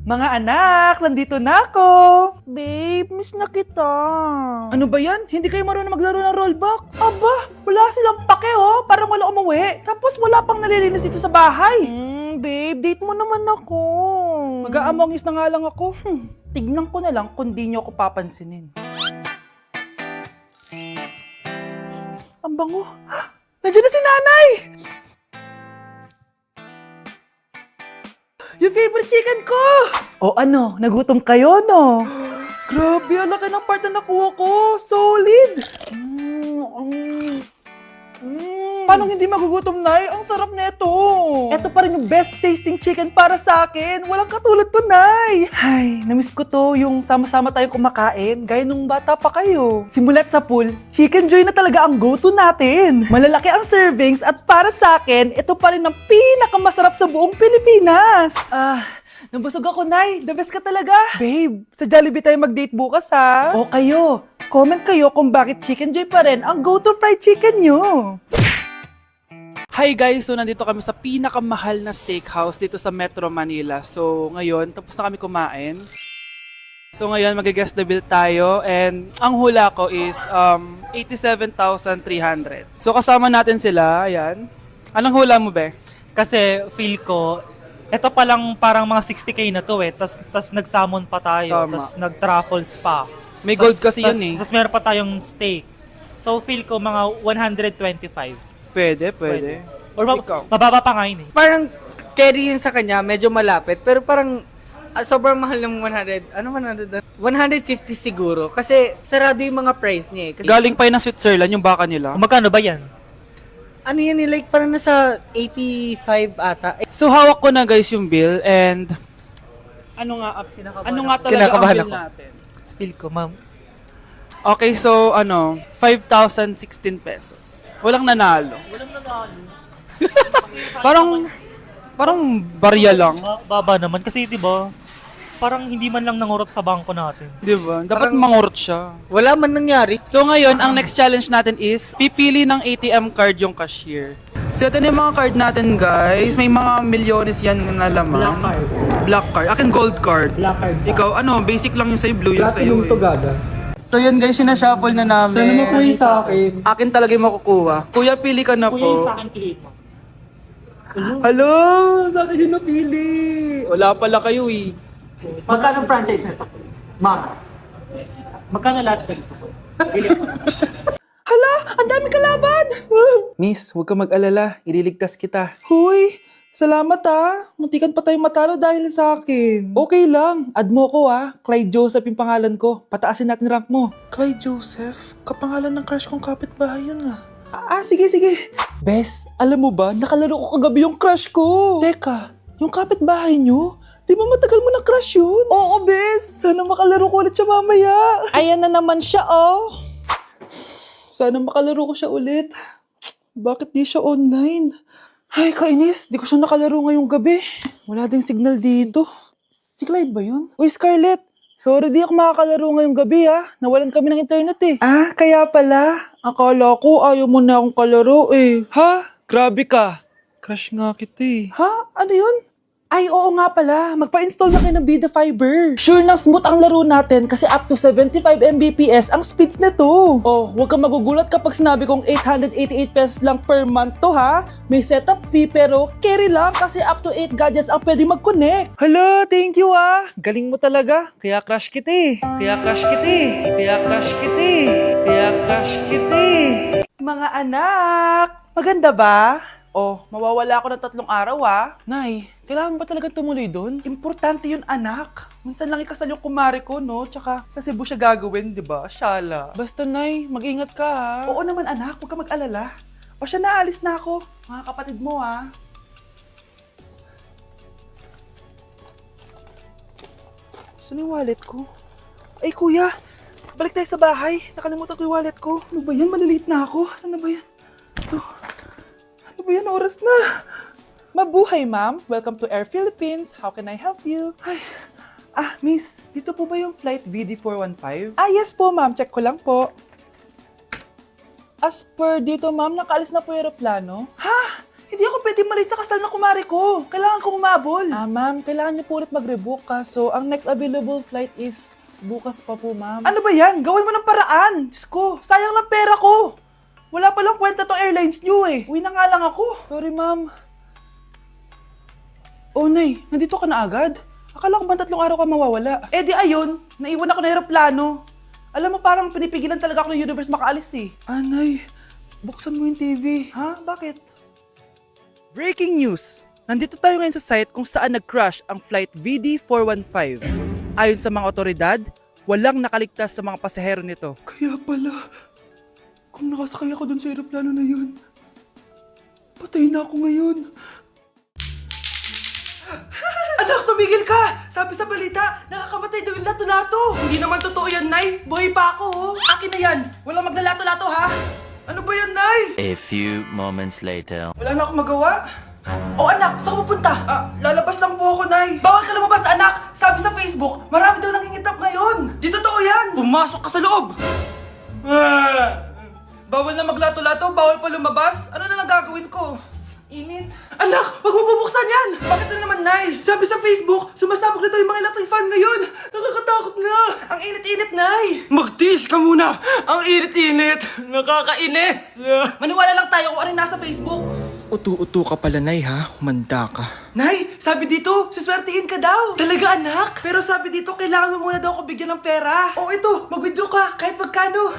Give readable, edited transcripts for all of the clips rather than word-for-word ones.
Mga anak, nandito na ako! Babe, miss na kita. Ano ba yan? Hindi kayo marunong maglaro ng rollbox? Aba, wala silang pake oh. Parang wala umuwi. Tapos wala pang nalilinis dito sa bahay. Babe, date mo naman ako. Mag-aamongis na nga lang ako. Tignan ko na lang kung di nyo ako papansinin. Ang bango. Nandiyan na si nanay! Yung favorite chicken ko! O ano, nagutom kayo, no? Grabe, ang laki ng part na nakuha ko. Solid! Paano hindi magugutom, Nay? Ang sarap nito. Ito pa rin yung best tasting chicken para sa akin. Walang katulad to, Nay. Ay, namiss ko to yung sama-sama tayong kumakain, gaya nung bata pa kayo. Simulat sa pool, Chicken Joy na talaga ang go-to natin. Malalaki ang servings at para sa akin, ito pa rin ang pinakamasarap sa buong Pilipinas. Nabusog ako, Nay. The best ka talaga. Babe, sa Jollibee tayo mag-date bukas, ha? O kayo, comment kayo kung bakit Chicken Joy pa rin ang go-to fried chicken nyo. Hi guys! So nandito kami sa pinakamahal na steakhouse dito sa Metro Manila. So ngayon, tapos na kami kumain. So ngayon, mag-guess the bill tayo and ang hula ko is 87,300. So kasama natin sila, ayan. Anong hula mo, be? Kasi feel ko, eto pa lang parang mga 60K na to eh. Tas nag-salmon pa tayo. Tama. Tas nag-truffles pa. May gold kasi yun eh. Tas meron pa tayong steak. So feel ko mga 125. Pwede. Or Ikaw? mababa pa nga yun eh. Parang carry yun sa kanya, medyo malapit. Pero parang sobrang mahal ng 100. Ano 100? 150 siguro. Kasi sarado yung mga price niya eh. Kasi, Galing pa yun ng Switzerland yung baka nila. Magkano ba yan? ano yan eh, like parang nasa 85 ata. So hawak ko na guys yung bill and ano nga talaga Kinakabahan ang bill ako. natin? Feel ko, ma'am. Okay, so 5,016 pesos. Walang nanalo. Walang nanalo. Parang barya lang. Baba naman. Kasi di ba parang hindi man lang nangurot sa bangko natin. Di ba? Dapat Parang- mangurot siya. Wala man nangyari. So ngayon, ang next challenge natin is pipili ng ATM card yung cashier. So ito na yung mga card natin guys. May mga milyones yan na laman. Black card. Black card. Akin gold card. Black card sa- Ikaw, basic lang yung sa'yo, blue yung sa'yo eh. gaga. So yun guys, sinashuffle na namin. Sana masaya sa akin. Akin talaga yung makukuha. Kuya, pili ka na Kuya, yung po. sa akin kilit mo. Hello! Sa akin yung napili. Wala pala kayo eh. Magkano franchise nito? Ma'am. Magkano lahat ka dito? Hala! Ang dami kalaban! Miss, huwag ka mag-alala. Ililigtas kita. Huy! Salamat Muntikan pa tayong matalo dahil sa akin. Okay lang. Add mo ko Clyde Joseph yung pangalan ko. Pataasin natin rank mo. Clyde Joseph? Kapangalan ng crush kong kapitbahay yun sige. Bes, alam mo ba, nakalaro ko kagabi yung crush ko. Teka, yung kapitbahay nyo? Di ba matagal mo ng crush yun? Oo, Bes. Sana makalaro ko ulit siya mamaya. Ayan na naman siya, Sana makalaro ko siya ulit. Bakit di siya online? Ay, kainis. Di ko siya nakalaro ngayong gabi. Wala ding signal dito. Si Clyde ba yun? Uy, Scarlett. Sorry, di ako makakalaro ngayong gabi, Nawalan kami ng internet, eh. Kaya pala. Akala ko ayaw mo na akong kalaro, eh. Ha? Grabe ka. Crush nga kita, eh. Ha? Ano yun? Ay, oo nga pala. Magpa-install na kayo ng Vida Fiber. Sure na smooth ang laro natin kasi up to 75 Mbps ang speeds nito. Oh, huwag kang magugulat kapag sinabi kong 888 pesos lang per month to, ha? May setup fee pero carry lang kasi up to 8 gadgets ang pwede mag-connect. Hala, thank you, Galing mo talaga. Kaya crush kita, eh. Mga anak, maganda ba? Oh, mawawala ako ng 3 araw, Nay, kailangan ba talaga tumuloy doon? Importante yun, anak. Minsan lang ikasal yung kumare ko, no? Tsaka sa Cebu siya gagawin, di ba? Shala. Basta, Nay, mag-ingat ka, Oo naman, anak. Huwag ka mag-alala. O siya, naalis na ako. Mga kapatid mo, Saan yung wallet ko? Ay, kuya. Balik tayo sa bahay. Nakalimutan ko yung wallet ko. Ano ba yan? Maliliit na ako. Saan na ba yan? Ito. Ano ba yan? Oras na. Mabuhay, ma'am. Welcome to Air Philippines. How can I help you? Ay. Miss. Dito po ba yung flight VD415? Yes po, ma'am. Check ko lang po. As per dito, ma'am, nakaalis na po yung aeroplano. Ha? Hindi ako pwede malate sa kasal na kumari ko. Kailangan ko umabol. Ma'am, kailangan niyo po ulit mag-rebook kaso ang next available flight is bukas pa po, ma'am. Ano ba yan? Gawin mo ng paraan. Diyos ko, sayang lang pera ko. Wala palang kwenta tong airlines niyo eh. Uwi na nga lang ako. Sorry, ma'am. Oh, Nay, nandito ka na agad? Akala ko ba 3 araw ka mawawala? Eh di ayun, naiwan ako ng aeroplano. Alam mo, parang pinipigilan talaga ako ng universe makaalis eh. Nay, buksan mo yung TV. Ha? Bakit? Breaking news! Nandito tayo ngayon sa site kung saan nag-crash ang flight VD415. Ayon sa mga otoridad, walang nakaligtas sa mga pasahero nito. Kaya pala, kung nakasakay ako dun sa aeroplano na yun, patay na ako ngayon. Anak, tumigil ka! Sabi sa balita, nakakamatay daw yung lato-lato. Hindi naman totoo yan, Nay. Buhay pa ako, oh. Akin na yan. Walang maglalato-lato, ha? Ano ba yan, Nay? A few moments later. Wala na akong magawa. Oh, anak, saan ka pupunta? Lalabas lang po ako, Nay. Bawal ka lumabas, anak. Sabi sa Facebook, marami daw nangingitap ngayon. Di totoo yan. Pumasok ka sa loob. Bawal na maglato-lato, bawal pa lumabas. Ano na lang gagawin ko? Init. Anak, wag mo bubuksan yan! Bakit na naman, Nay? Sabi sa Facebook, sumasabog na daw yung mga electric fan ngayon. Nakakatakot nga. Ang init-init, Nay. Magtiis ka muna. Ang init-init. Nakakainis. Maniwala lang tayo kung ano yung nasa Facebook. Utu-utu ka pala, Nay, ha? Humanda ka. Nay, sabi dito, suswertihin ka daw. Talaga, anak? Pero sabi dito, kailangan mo muna daw ako bigyan ng pera. Oh, ito, mag-withdraw ka, kahit magkano.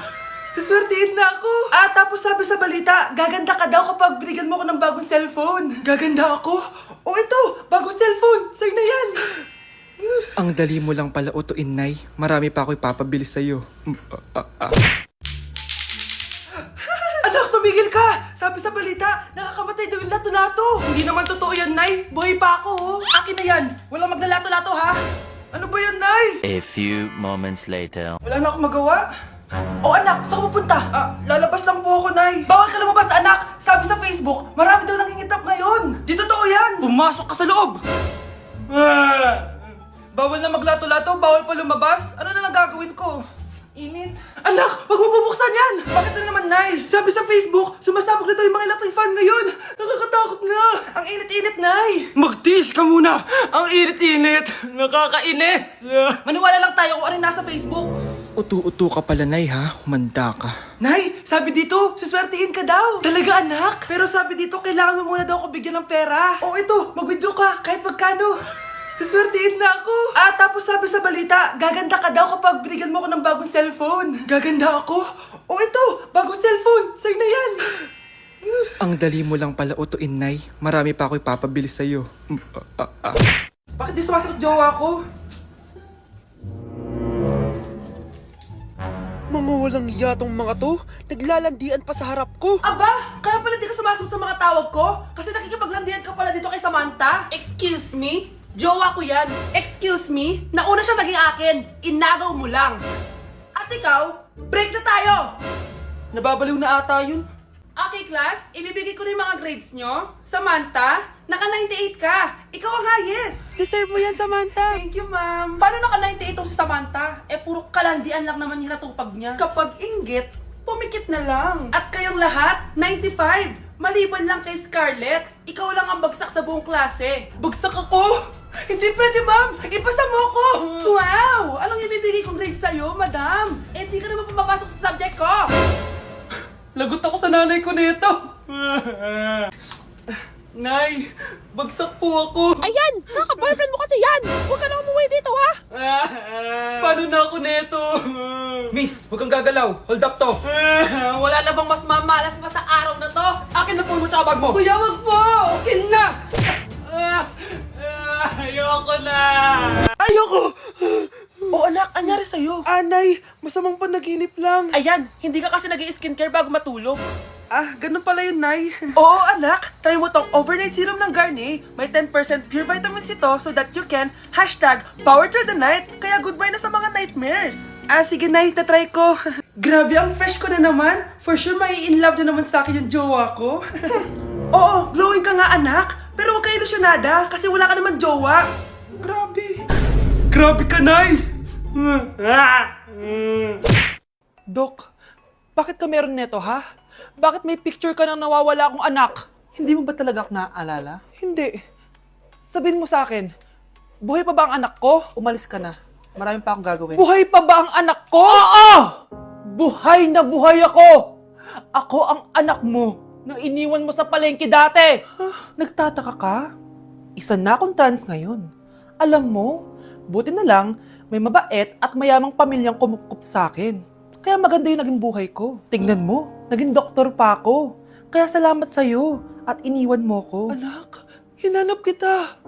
Suswertihin na ako. Tapos sabi sa balita, gaganda ka daw kapag binigyan mo ko ng bagong cellphone. Gaganda ako? Oh, ito, bagong cellphone. Sa'yo na yan. Ang dali mo lang pala utuin, Nay. Marami pa ako ipapabili sa'yo. Anak, tumigil ka! Sabi sa balita, nakakamatay daw yung lato-lato. Hindi naman totoo yan, Nay. Buhay pa ako, oh. Akin na yan. Walang maglalato-lato, ha? Ano ba yan, Nay? A few moments later. Wala na akong magawa. Oh, anak, saan ka pupunta? Lalabas lang po ako, Nay. Bawal ka lumabas, anak. Sabi sa Facebook, marami daw nangingitap ngayon. Di totoo yan. Pumasok ka sa loob. Bawal na maglato-lato, bawal pa lumabas. Ano na lang gagawin ko? Init. Anak, wag mo bubuksan yan! Bakit na naman, Nay? Sabi sa Facebook, sumasabog na daw yung mga electric fan ngayon. Nakakatakot nga. Ang init-init, Nay. Magtiis ka muna. Ang init-init. Nakakainis. Maniwala lang tayo kung ano yung nasa Facebook. Utu-utu ka pala, Nay, ha? Humanda ka. Nay, sabi dito, suswertihin ka daw. Talaga, anak? Pero sabi dito, kailangan mo muna daw ako bigyan ng pera. Oh, ito, mag-withdraw ka, kahit magkano. Suswertihin na ako. Tapos sabi sa balita, gaganda ka daw kapag binigyan mo ko ng bagong cellphone. Gaganda ako? Oh, ito, bagong cellphone. Sa'yo na yan. Ang dali mo lang pala utuin, Nay. Marami pa ako ipapabili sa'yo. Bakit di sumasagot jowa ko? Mga walang yatong mga to, naglalandian pa sa harap ko. Aba, kaya pala di ka sumasagot sa mga tawag ko? Kasi nakikipaglandian ka pala dito kay Samantha? Excuse me? Jowa ko yan. Excuse me? Nauna siya naging akin. Inagaw mo lang. At ikaw, break na tayo! Nababaliw na ata yun. Okay, class. Ibibigay ko na yung mga grades nyo. Samantha, naka-98 ka. Ikaw ang highest. Deserve mo yan, Samantha. Thank you, ma'am. Paano naka-98 tong si Samantha? Puro kalandian lang naman yung natupag niya. Kapag inggit, pumikit na lang. At kayong lahat, 95. Maliban lang kay Scarlett, ikaw lang ang bagsak sa buong klase. Bagsak ako? Hindi pwede, ma'am. Ipasa mo ko. Wow! Anong ibibigay kong grade sa'yo, madam? Di ka naman pumapasok sa subject ko. Lagot ako sa nanay ko nito. Nay, bagsak po ako. Ayan! Kaka-boyfriend mo kasi yan! Huwag ka na umuwi dito, ha? Paano na ako nito? Miss, huwag kang gagalaw. Hold up to. Wala na bang mas mamalas pa sa araw na to? Akin na phone mo tsaka bag mo. Kuya, wag po. Akin na. Ayoko na. Ayoko. Oh anak, anyari sa'yo? Anay, masamang panaginip lang. Ayan, hindi ka kasi nag-i-skincare bago matulog. Ganun pala yun, Nay. Oo, anak. Try mo tong overnight serum ng Garnier. May 10% pure vitamins ito so that you can #power through the night. Kaya goodbye na sa mga nightmares. Sige, Nay. Tatry ko. Grabe, ang fresh ko na naman. For sure, may in love na naman sa akin yung jowa ko. Oo, glowing ka nga, anak. Pero huwag ka ilusyonada kasi wala ka naman jowa. Grabe. Grabe ka, Nay. Dok, bakit ka meron neto, ha? Bakit may picture ka ng nawawala akong anak? Hindi mo ba talaga ako naaalala? Hindi. Sabihin mo sa akin, buhay pa ba ang anak ko? Umalis ka na. Marami pa akong gagawin. Buhay pa ba ang anak ko? Oo! Buhay na buhay ako! Ako ang anak mo na iniwan mo sa palengke dati! Nagtataka ka? Isa na akong trans ngayon. Alam mo, buti na lang, may mabait at mayamang pamilyang kumukup sa akin. Kaya maganda yung naging buhay ko. Tignan mo, naging doktor pa ako. Kaya salamat sa'yo at iniwan mo ko. Anak, hinanap kita.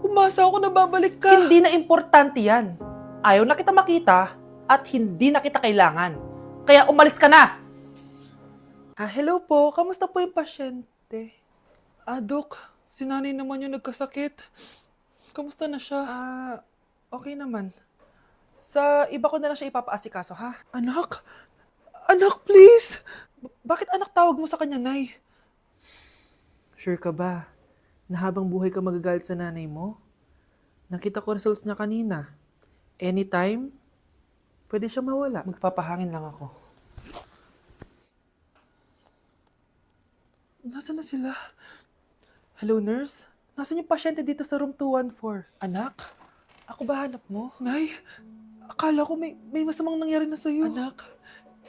Umasa ako na babalik ka. Hindi na importante yan. Ayaw na kita makita at hindi na kita kailangan. Kaya umalis ka na! Hello po. Kamusta po yung pasyente? Dok, si nanay naman yung nagkasakit. Kamusta na siya? Okay naman. Sa iba ko na lang siya ipapaasikaso, ha? Anak? Anak, please! Bakit anak tawag mo sa kanya, Nay? Sure ka ba na habang buhay ka magagalit sa nanay mo? Nakita ko results niya kanina. Anytime, pwede siya mawala. Magpapahangin lang ako. Nasaan na sila? Hello, nurse? Nasaan yung pasyente dito sa room 214? Anak? Ako ba hanap mo? Nay, akala ko may masamang nangyari na sa'yo. Anak,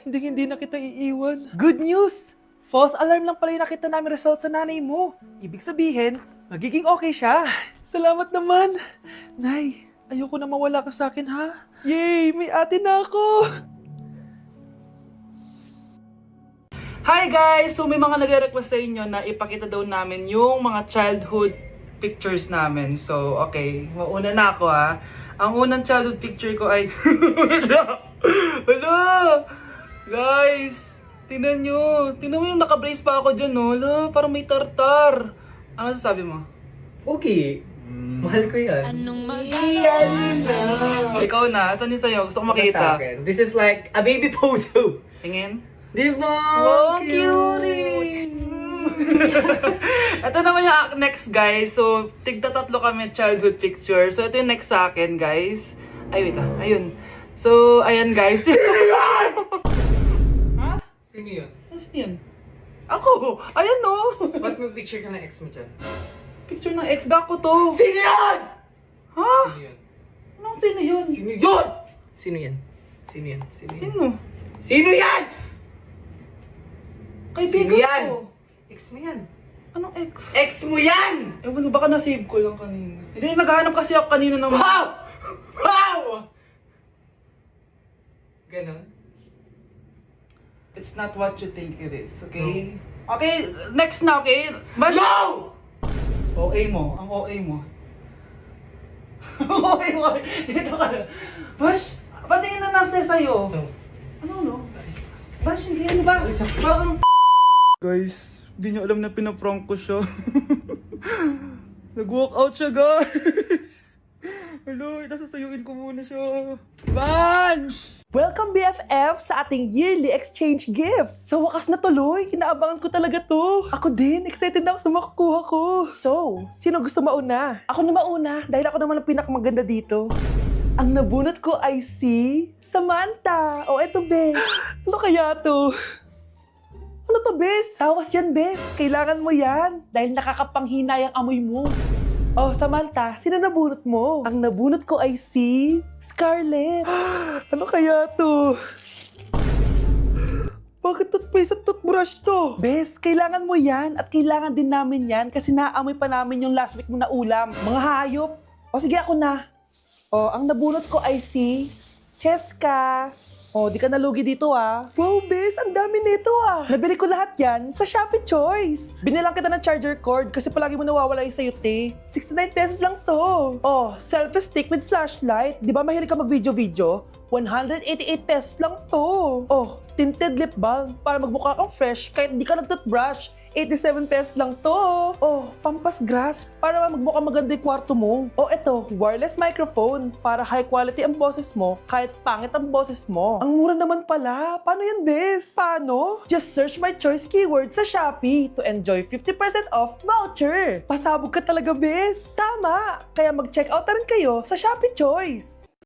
hindi na kita iiwan. Good news! False alarm lang pala yung nakita namin results sa nanay mo. Ibig sabihin, magiging okay siya. Salamat naman. Nay, ayoko na mawala ka sa akin, ha? Yay! May ate na ako! Hi guys! So may mga nagre-request sa inyo na ipakita daw namin yung mga childhood pictures namin. So, okay. Mauna na ako, ha. Ang unang childhood picture ko ay... Hala! Guys! Tingnan nyo. Tingnan mo yung naka-brace pa ako dyan, no? Hala, parang may tartar. Ano sasabi mo? Okay. Mahal ko yan. Ikaw na. Saan yung sa'yo? Gusto ko makita. This is like a baby photo. Tingin. Di ba? Wow, cute! Ito naman yung next, guys. So, tigda tatlo kami childhood picture. So, ito yung next sa akin, guys. Ay, wait lang. Ayun. So, ayan, guys. Ha? Sino yun? Sino yun? Ako! Ayan, no! Ba't may picture ka ng ex mo dyan? Picture ng ex ko to. Sino yan? Ha? Sino yun? Anong sino yun? Sino yun? Sino yan? Sino yan? Sino yan? Sino? Sino yan? Kaibigan Sino yan? ko. Ex mo yan. Anong ex? Ex mo yan! Ewan, baka na-save ko lang kanina. Hindi, naghahanap kasi ako kanina ng... Wow! Wow! Ganon? It's not what you think it is, okay? Okay, next na, okay? No! OA mo, ang OA mo. OA mo, dito ka na. Bash, patingin na nasa sa'yo. No. Ano, no? Bash, hindi, ano ba? Parang... Guys, di niyo alam na pinaprank ko siya. Nag-walk out siya, guys. Hello, nasasayuin ko muna siya. Bash! Welcome BFF sa ating yearly exchange gifts. Sa wakas na tuloy, inaabangan ko talaga to. Ako din, excited na ako sa makukuha ko. So, sino gusto mauna? Ako na mauna dahil ako naman ang pinakamaganda dito. Ang nabunot ko ay si Samantha. O eto, Bes. Ano kaya to? Ano to, Bes? Tawas yan, Bes. Kailangan mo yan dahil nakakapanghinay ang amoy mo. Oh, Samantha, sino nabunot mo? Ang nabunot ko ay si Scarlett. Ano kaya to? Bakit toothpaste at toothbrush to? Bes, kailangan mo yan at kailangan din namin yan kasi naamoy pa namin yung last week mo na ulam. Mga hayop. O sige, ako na. O, ang nabunot ko ay si Cheska. O, di ka nalugi dito ah. Wow, Bes, ang dami nito ah. Nabili ko lahat yan sa Shopee Choice. Binilang kita ng charger cord kasi palagi mo nawawala yung sayo, te. 69 pesos lang to. Oh, selfie stick with flashlight. Di ba mahilig ka mag-video-video? 188 pesos lang to. Oh, tinted lip balm para magmukha kang fresh kahit di ka nag-toothbrush. 87 pesos lang to. Oh, pampas grass para magmukha maganda yung kwarto mo. Oh, eto, wireless microphone para high quality ang boses mo kahit pangit ang boses mo. Ang mura naman pala. Paano yan, Bes? Paano? Just search my choice keyword sa Shopee to enjoy 50% off voucher. Pasabog ka talaga, Bes. Tama. Kaya mag-check out na rin kayo sa Shopee Choice.